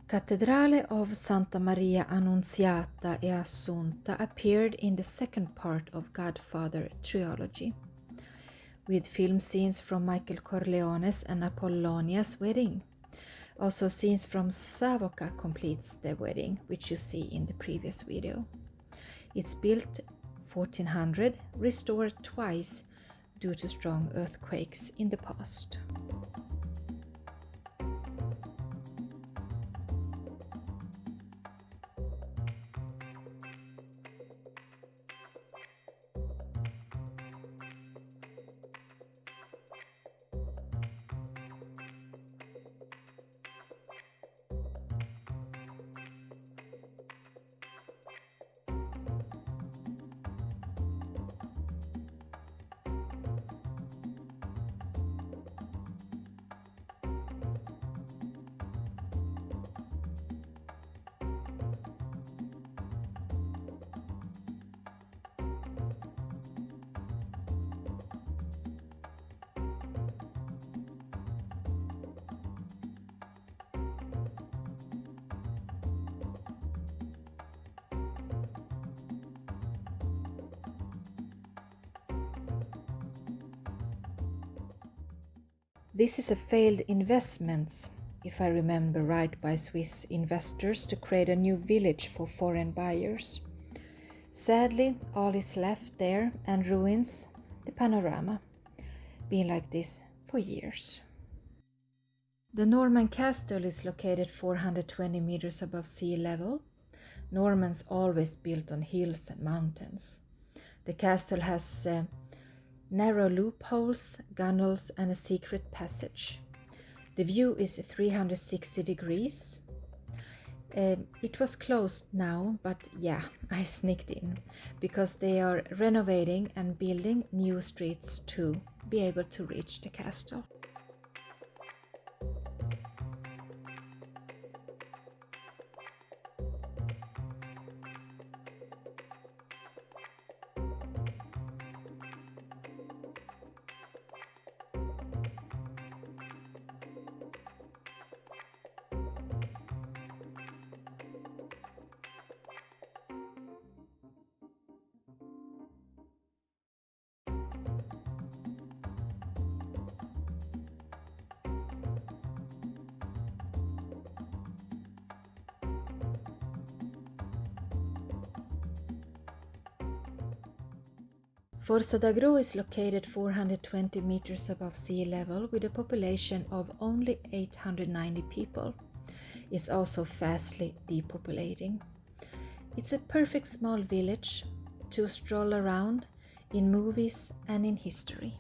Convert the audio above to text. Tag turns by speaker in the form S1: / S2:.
S1: Cattedrale of Santa Maria Annunziata e Assunta appeared in the second part of Godfather trilogy, with film scenes from Michael Corleone's and Apollonia's wedding. Also scenes from Savoca completes the wedding, which you see in the previous video. It's built 1400, restored twice due to strong earthquakes in the past. This is a failed investment, if I remember right, by Swiss investors to create a new village for foreign buyers. Sadly, all is left there and ruins the panorama, been like this for years. The Norman castle is located 420 meters above sea level. Normans always built on hills and mountains. The castle has narrow loopholes, gunnels and a secret passage. The view is 360 degrees. It was closed now, but yeah, I sneaked in because they are renovating and building new streets to be able to reach the castle. Forza D'Agro is located 420 meters above sea level with a population of only 890 people. It's also fastly depopulating. It's a perfect small village to stroll around in movies and in history.